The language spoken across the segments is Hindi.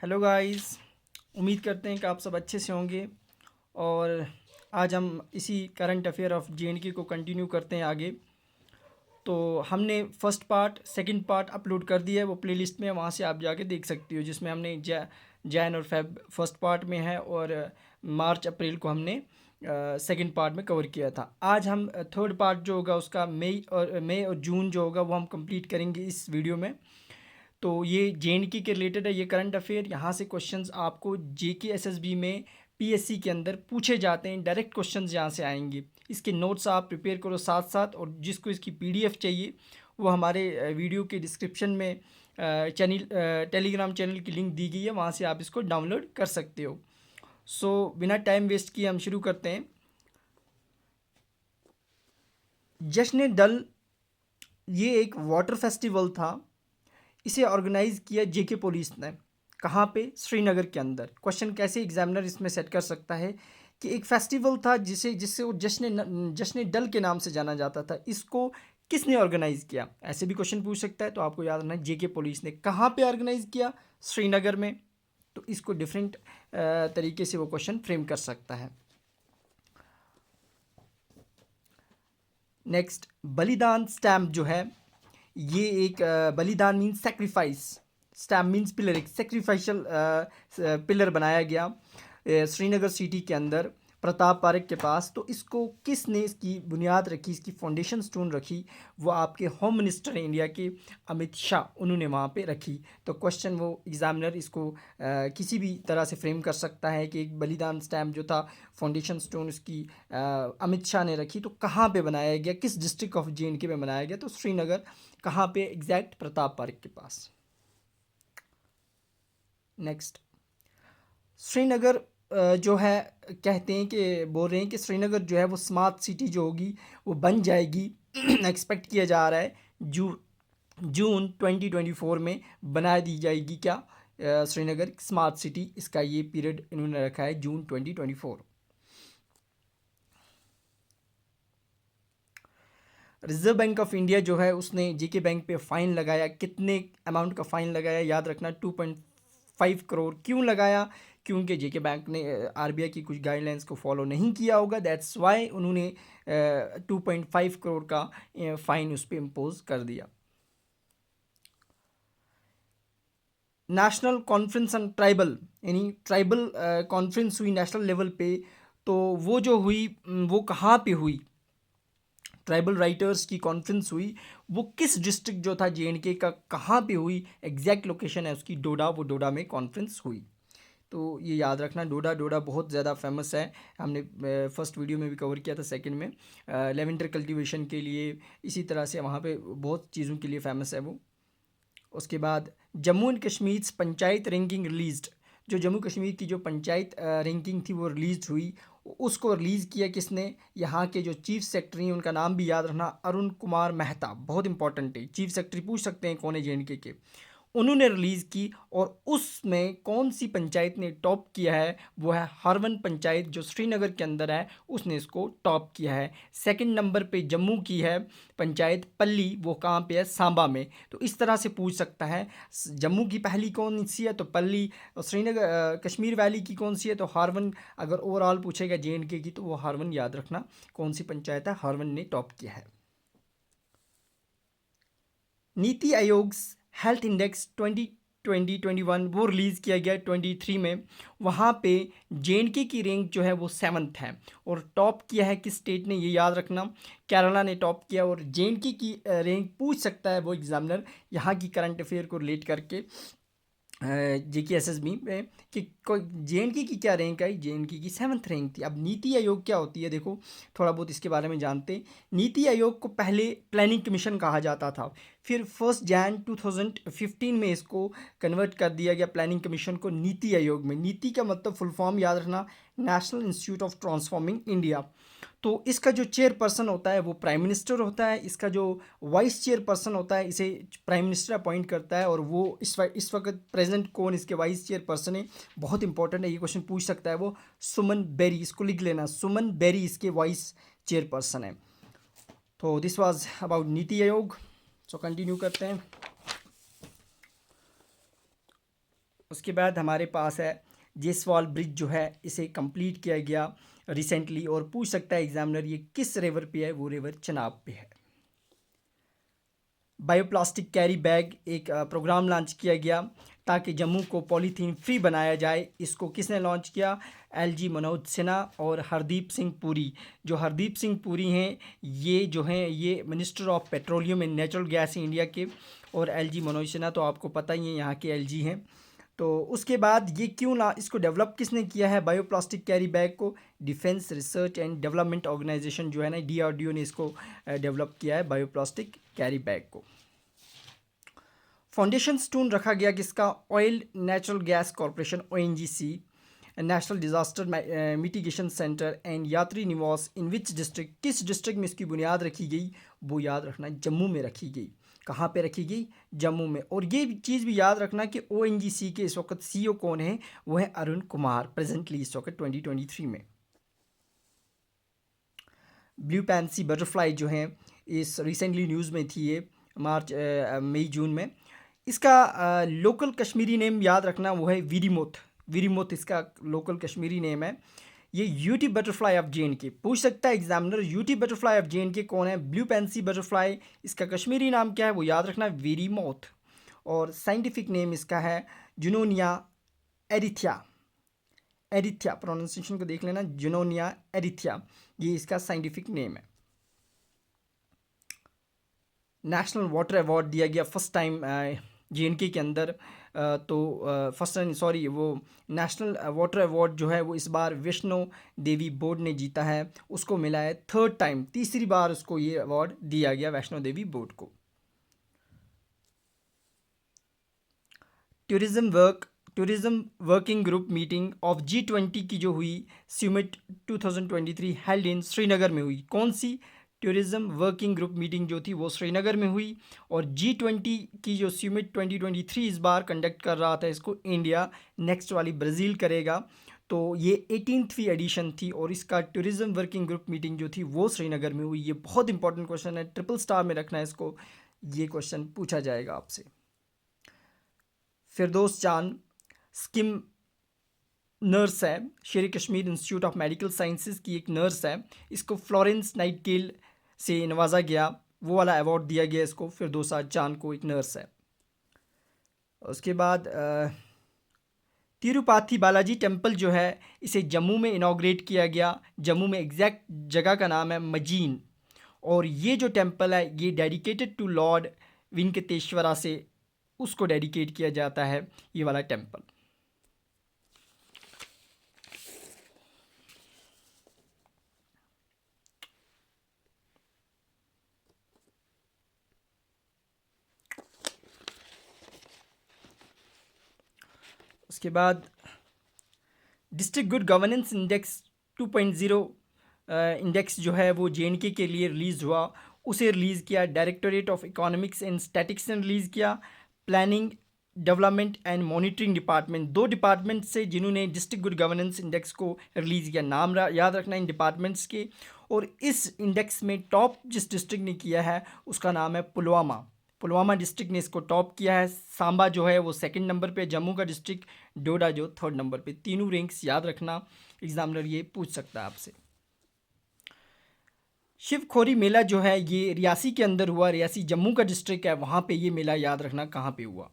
Hello guys. उम्मीद करते हैं कि आप सब अच्छे से होंगे। और आज हम इसी करंट अफेयर ऑफ जेएनके को कंटिन्यू करते हैं आगे। तो हमने first part second part upload कर दिया है, वो प्लेलिस्ट में, वहाँ से आप जाके देख सकते हो, जिसमें हमने जैन और फेब फर्स्ट पार्ट में है और मार्च अप्रैल को हमने सेकंड पार्ट में कवर किया था। आज हम थर्ड पार्ट जो होगा उसका मई और जून जो होगा वो हम कंप्लीट करेंगे इस वीडियो में। तो ये जेएनके के रिलेटेड है, ये करंट अफेयर। यहाँ से क्वेश्चंस आपको जेके एसएसबी में पीएससी के अंदर पूछे जाते हैं, डायरेक्ट क्वेश्चंस यहाँ से आएंगे। इसके नोट्स आप प्रिपेयर करो साथ साथ, और जिसको इसकी पीडीएफ चाहिए वो हमारे वीडियो के डिस्क्रिप्शन में टेलीग्राम चैनल की लिंक दी गई है, वहाँ से आप इसको डाउनलोड कर सकते हो। सो बिना टाइम वेस्ट किए हम शुरू करते हैं। जश्न दल ये एक वाटर फेस्टिवल था, इसे ऑर्गेनाइज किया जेके पुलिस ने। कहाँ पे? श्रीनगर के अंदर। क्वेश्चन कैसे एग्जामिनर इसमें सेट कर सकता है कि एक फेस्टिवल था जिससे वो जश्न डल के नाम से जाना जाता था, इसको किसने ऑर्गेनाइज किया? ऐसे भी क्वेश्चन पूछ सकता है, तो आपको याद रखना जेके पुलिस ने। कहाँ पे ऑर्गेनाइज किया? श्रीनगर में। तो इसको डिफरेंट तरीके से वो क्वेश्चन फ्रेम कर सकता है। नेक्स्ट, बलिदान स्टैम्प जो है, ये एक बलिदान means sacrifice, stamp means pillar, एक सेक्रीफाइशल पिलर बनाया गया श्रीनगर सिटी के अंदर प्रताप पार्क के पास। तो इसको किसने इसकी बुनियाद रखी, इसकी फाउंडेशन स्टोन रखी? वो आपके होम मिनिस्टर हैं इंडिया के, अमित शाह, उन्होंने वहाँ पे रखी। तो क्वेश्चन वो एग्जामिनर इसको किसी भी तरह से फ्रेम कर सकता है कि एक बलिदान स्टैम्प जो था, फाउंडेशन स्टोन उसकी अमित शाह ने रखी। तो कहाँ पे बनाया गया, किस डिस्ट्रिक्ट ऑफ जेएनके में बनाया गया? तो श्रीनगर। कहाँ पे? एग्जैक्ट प्रताप पार्क के पास। नेक्स्ट, श्रीनगर जो है, कहते हैं कि बोल रहे हैं कि श्रीनगर जो है वो स्मार्ट सिटी जो होगी वो बन जाएगी। एक्सपेक्ट किया जा रहा है जून 2024 में बना दी जाएगी। क्या? श्रीनगर स्मार्ट सिटी, इसका ये पीरियड इन्होंने रखा है जून 2024। रिजर्व बैंक ऑफ इंडिया जो है उसने जेके बैंक पे फ़ाइन लगाया। कितने अमाउंट का फ़ाइन लगाया? याद रखना 2.5 करोड़। क्यों लगाया? क्योंकि जेके बैंक ने आरबीआई की कुछ गाइडलाइंस को फॉलो नहीं किया होगा, दैट्स वाई उन्होंने 2.5 करोड़ का फ़ाइन उस पर इम्पोज कर दिया। नेशनल कॉन्फ्रेंस ऑन ट्राइबल, यानी ट्राइबल कॉन्फ्रेंस हुई नेशनल लेवल पे। तो वो जो हुई वो कहाँ पे हुई? ट्राइबल राइटर्स की कॉन्फ्रेंस हुई, वो किस डिस्ट्रिक्ट जो था जेएनके का, कहाँ पे हुई? एग्जैक्ट लोकेशन है उसकी डोडा, वो डोडा में कॉन्फ्रेंस हुई। तो ये याद रखना, डोडा डोडा बहुत ज़्यादा फेमस है। हमने फर्स्ट वीडियो में भी कवर किया था, सेकंड में लेवेंडर कल्टीवेशन के लिए, इसी तरह से वहाँ पे बहुत चीज़ों के लिए फेमस है वो। उसके बाद Jammu and Kashmir panchayat ranking released, जो जम्मू कश्मीर की जो पंचायत रैंकिंग थी वो रिलीज हुई। उसको रिलीज़ किया किसने? यहाँ के जो चीफ सेक्रेटरी हैं, उनका नाम भी याद रखना, अरुण कुमार मेहता, बहुत इंपॉर्टेंट है। चीफ सेक्रेटरी पूछ सकते हैं कौन है जेएनके के। उन्होंने रिलीज़ की, और उसमें कौन सी पंचायत ने टॉप किया है? वो है हरवन पंचायत, जो श्रीनगर के अंदर है, उसने इसको टॉप किया है। सेकंड नंबर पे जम्मू की है पंचायत पल्ली, वो कहाँ पे है? सांबा में। तो इस तरह से पूछ सकता है, जम्मू की पहली कौन सी है? तो पल्ली। और श्रीनगर कश्मीर वैली की कौन सी है? तो हारवन। अगर ओवरऑल पूछेगा जेएनके की तो वो हारवन याद रखना, कौन सी पंचायत है, हारवन ने टॉप किया है। नीति आयोग हेल्थ इंडेक्स 2021 वो रिलीज़ किया गया 23 में। वहाँ पे जेएनके की रैंक जो है वो 7th है, और टॉप किया है किस स्टेट ने? ये याद रखना, केरला ने टॉप किया। और जेएनके की रैंक पूछ सकता है वो एग्जामिनर, यहाँ की करंट अफेयर को रिलेट करके जेके एसएसबी में, कि जेएनके की क्या रैंक आई? जेएनके की 7th रैंक थी। अब नीति आयोग क्या होती है, देखो थोड़ा बहुत इसके बारे में जानते हैं। नीति आयोग को पहले प्लानिंग कमीशन कहा जाता था, फिर 1 जनवरी 2015 में इसको कन्वर्ट कर दिया गया प्लानिंग कमीशन को नीति आयोग में। नीति का मतलब फुल फॉर्म याद रखना, national institute of transforming India. तो इसका जो चेयरपर्सन होता है वो प्राइम मिनिस्टर होता है। इसका जो वाइस चेयरपर्सन होता है इसे प्राइम मिनिस्टर अपॉइंट करता है। और वो इस वक्त प्रेजेंट कौन इसके वाइस चेयरपर्सन है? बहुत इंपॉर्टेंट है, ये क्वेश्चन पूछ सकता है वो, सुमन बेरी। इसको लिख लेना, सुमन बेरी इसके वाइस चेयरपर्सन है। तो this was about NITI Aayog. So continue करते हैं। उसके बाद हमारे पास है जेसवाल ब्रिज जो है, इसे कंप्लीट किया गया रिसेंटली, और पूछ सकता है एग्जामिनर ये किस रिवर पे है, वो रिवर चनाब पे है। बायोप्लास्टिक कैरी बैग एक प्रोग्राम लॉन्च किया गया ताकि जम्मू को पॉलीथीन फ्री बनाया जाए। इसको किसने लॉन्च किया? एलजी मनोज सिन्हा और हरदीप सिंह पुरी। जो हरदीप सिंह पुरी हैं ये जो हैं ये minister of petroleum and natural gas India के, और एलजी मनोज सिन्हा तो आपको पता ही है यहाँ के एलजी हैं। तो उसके बाद ये क्यों ना इसको डेवलप किसने किया है बायोप्लास्टिक कैरी बैग को? Defence research and development organisation जो है ना, डीआरडीओ ने इसको डेवलप किया है बायोप्लास्टिक कैरी बैग को। फाउंडेशन स्टोन रखा गया किसका? Oil natural gas corporation ONGC, national disaster mitigation centre and Yatri Niwas in which district, किस डिस्ट्रिक्ट में इसकी बुनियाद रखी गई? वो याद रखना, जम्मू में रखी गई। कहाँ पे रखी गई? जम्मू में। और ये चीज़ भी याद रखना कि ओएनजीसी के इस वक्त सीईओ कौन है? वो है अरुण कुमार, प्रेजेंटली इस वक्त 2023 में। ब्लू पैंसी बटरफ्लाई जो है इस रिसेंटली न्यूज़ में थी, ये मई जून में। इसका लोकल कश्मीरी नेम याद रखना, वो है वीरीमोथ। वीरीमोथ इसका लोकल कश्मीरी नेम है। ये यूटी बटरफ्लाई ऑफ जे.एन.के पूछ सकता है एग्जामिनर, यूटी बटरफ्लाई ऑफ जे.एन.के कौन है? Blue pansy butterfly. इसका कश्मीरी नाम क्या है? वो याद रखना, वीरीमोथ। और साइंटिफिक नेम इसका है जुनोनिया एरिथिया। एरिथिया प्रोनाउंसिएशन को देख लेना, जुनोनिया एरिथिया, ये इसका साइंटिफिक नेम है। नेशनल वाटर अवार्ड दिया गया फर्स्ट टाइम जे.एन.के के अंदर। तो फर्स्ट टाइम सॉरी, वो नेशनल वाटर अवार्ड जो है वो इस बार वैष्णो देवी बोर्ड ने जीता है, उसको मिला है थर्ड टाइम, तीसरी बार उसको ये अवार्ड दिया गया वैष्णो देवी बोर्ड को। Tourism working group meeting of G20 की जो हुई समिट 2023 हेल्ड इन श्रीनगर में हुई। कौन सी? टूरिज्म वर्किंग ग्रुप मीटिंग जो थी वो श्रीनगर में हुई। और G20 की जो समिट 2023 इस बार कंडक्ट कर रहा था, इसको इंडिया, नेक्स्ट वाली ब्राज़ील करेगा। तो ये 18वीं एडिशन थी और इसका टूरिज्म वर्किंग ग्रुप मीटिंग जो थी वो श्रीनगर में हुई। ये बहुत इंपॉर्टेंट क्वेश्चन है, ट्रिपल स्टार में रखना है इसको, ये क्वेश्चन पूछा जाएगा आपसे। फिरदौस चांद स्किम नर्स है, शेर Kashmir institute of medical sciences की एक नर्स है। इसको फ्लोरेंस नाइटिंगेल से नवाजा गया, वो वाला अवार्ड दिया गया इसको, फिरदौस चांद को, एक नर्स है। उसके बाद तिरुपति बालाजी टेम्पल जो है इसे जम्मू में इनाग्रेट किया गया। जम्मू में एग्जैक्ट जगह का नाम है मजीन। और ये जो टेम्पल है ये डेडिकेटेड टू लॉर्ड वेंकटेश्वरा से उसको डेडिकेट किया जाता है, ये वाला टेम्पल। उसके बाद district good governance index 2.0 index जो है वो जे.एन.के के लिए रिलीज़ हुआ, उसे रिलीज़ किया directorate of economics and statics ने रिलीज़ किया। Planning development and monitoring department, दो डिपार्टमेंट से जिन्होंने डिस्ट्रिक्ट गुड गवर्नेंस इंडेक्स को रिलीज़ किया, नाम याद रखना इन डिपार्टमेंट्स के। और इस इंडेक्स में टॉप जिस डिस्ट्रिक्ट ने किया है उसका नाम है पुलवामा। पुलवामा डिस्ट्रिक्ट ने इसको टॉप किया है। सांबा जो है वो सेकंड नंबर पे, जम्मू का डिस्ट्रिक्ट डोडा जो थर्ड नंबर पे। तीनों रैंक्स याद रखना, एग्जामिनर ये पूछ सकता है आपसे। शिवखोरी मेला जो है ये रियासी के अंदर हुआ, रियासी जम्मू का डिस्ट्रिक्ट है, वहाँ पे ये मेला याद रखना कहाँ पे हुआ।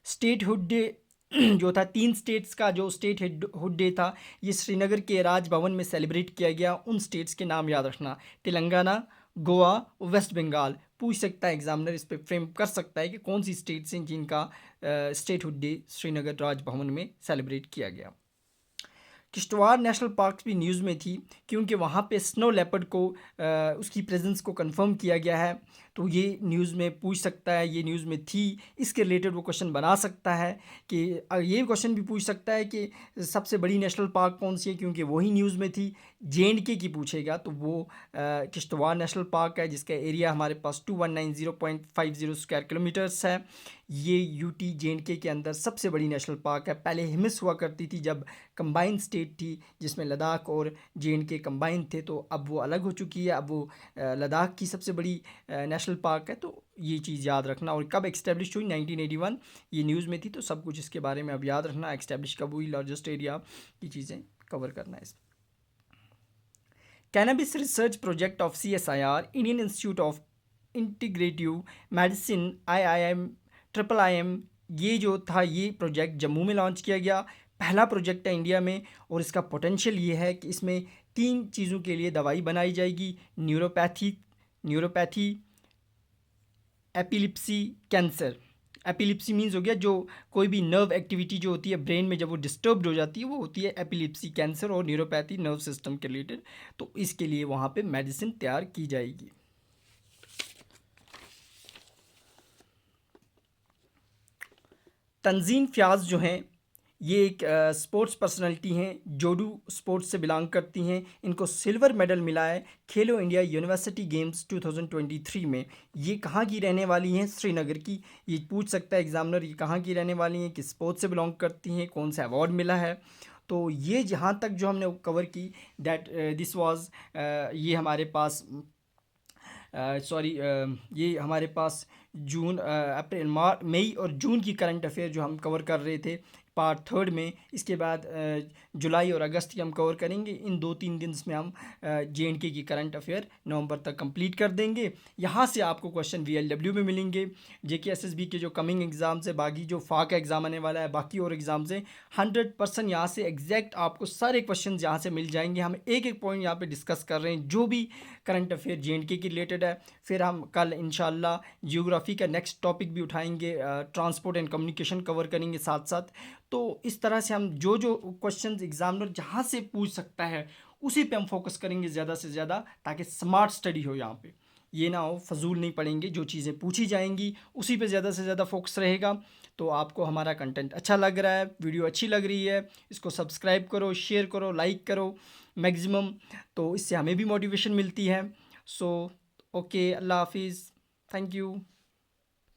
स्टेट हुड डे जो था, 3 स्टेट्स का जो स्टेट हुड डे था ये श्रीनगर के राजभवन में सेलिब्रेट किया गया। उन स्टेट्स के नाम याद रखना, तेलंगाना, गोवा, वेस्ट बंगाल। पूछ सकता है एग्जामिनर, इस पर फ्रेम कर सकता है कि कौन सी स्टेट्स हैं जिनका state hood day Srinagar Raj Bhavan में सेलिब्रेट किया गया। किश्तवाड़ नेशनल पार्क भी न्यूज़ में थी क्योंकि वहाँ पे स्नो लेपर्ड को उसकी प्रेजेंस को कंफर्म किया गया है, तो ये न्यूज़ में पूछ सकता है, ये न्यूज़ में थी, इसके रिलेटेड वो क्वेश्चन बना सकता है कि ये क्वेश्चन भी पूछ सकता है कि सबसे बड़ी नेशनल पार्क कौन सी है, क्योंकि वही न्यूज़ में थी। जे.एन.के की पूछेगा तो वो किश्तवाड़ नेशनल पार्क है जिसका एरिया हमारे पास 2190.50 स्क्वायर किलोमीटर्स है। ये यूटी जे.एन.के के अंदर सबसे बड़ी नेशनल पार्क है। पहले हिमिस हुआ करती थी जब कंबाइंड स्टेट थी जिसमें लद्दाख और जे.एन.के कंबाइंड थे, तो अब वो अलग हो चुकी है। अब वो लद्दाख की सबसे बड़ी नेशनल नेशनल पार्क है, तो ये चीज़ याद रखना। और कब एक्स्टेब्लिश हुई, 1981, ये न्यूज़ में थी, तो सब कुछ इसके बारे में अब याद रखना, एक्स्टेब्लिश कब हुई, लार्जेस्ट एरिया की चीज़ें कवर करना है इस। Cannabis research project of CSIR, Indian institute of integrative medicine, IIM, IIM, ये जो था ये प्रोजेक्ट जम्मू में लॉन्च किया गया, पहला प्रोजेक्ट है इंडिया में। और इसका पोटेंशियल ये है कि इसमें 3 चीज़ों के लिए दवाई बनाई जाएगी, neuropathy, epilepsy, cancer. Epilepsy means हो गया जो कोई भी नर्व एक्टिविटी जो होती है ब्रेन में जब वो डिस्टर्ब्ड हो जाती है वो होती है एपिलिप्सी। कैंसर और न्यूरोपैथी नर्व सिस्टम के रिलेटेड, तो इसके लिए वहाँ पे मेडिसिन तैयार की जाएगी। तंजीन फ़याज़ जो हैं ये एक स्पोर्ट्स पर्सनालिटी हैं, जोडू स्पोर्ट्स से बिलोंग करती हैं। इनको सिल्वर मेडल मिला है खेलो इंडिया यूनिवर्सिटी गेम्स 2023 में। ये कहाँ की रहने वाली हैं, श्रीनगर की। ये पूछ सकता है एग्जामिनर ये कहाँ की रहने वाली हैं, किस स्पोर्ट्स से बिलोंग करती हैं, कौन सा अवार्ड मिला है। तो ये जहाँ तक जो हमने कवर की दैट दिस वाज, ये हमारे पास ये हमारे पास जून, अप्रैल, मई और जून की करंट अफेयर जो हम कवर कर रहे थे पार्ट 3 में। इसके बाद जुलाई और अगस्त की हम कवर करेंगे। इन 2-3 दिन में हम JNK की करंट अफेयर नवंबर तक कंप्लीट कर देंगे। यहाँ से आपको क्वेश्चन VLW में मिलेंगे। JK SSB के जो कमिंग एग्ज़ाम्स है, बाकी जो फाक एग्ज़ाम आने वाला है, बाकी और एग्ज़ाम्स हैं, 100% यहाँ से एग्जैक्ट आपको सारे क्वेश्चन यहाँ से मिल जाएंगे। हम एक एक पॉइंट यहाँ पे डिस्कस कर रहे हैं जो भी करंट अफेयर JNK की रिलेटेड है। फिर हम कल इंशाल्लाह जियोग्राफी का नेक्स्ट टॉपिक भी उठाएंगे, ट्रांसपोर्ट एंड कम्युनिकेशन कवर करेंगे साथ साथ। तो इस तरह से हम जो जो क्वेश्चंस एग्जामिनर जहाँ से पूछ सकता है उसी पे हम फोकस करेंगे ज़्यादा से ज़्यादा, ताकि स्मार्ट स्टडी हो। यहाँ पे ये ना हो फजूल नहीं पढ़ेंगे, जो चीज़ें पूछी जाएंगी उसी पे ज़्यादा से ज़्यादा फोकस रहेगा। तो आपको हमारा कंटेंट अच्छा लग रहा है, वीडियो अच्छी लग रही है, इसको सब्सक्राइब करो, शेयर करो, लाइक करो मैक्सिमम, तो इससे हमें भी मोटिवेशन मिलती है। सो ओके, अल्लाह हाफिज़, थैंक यू।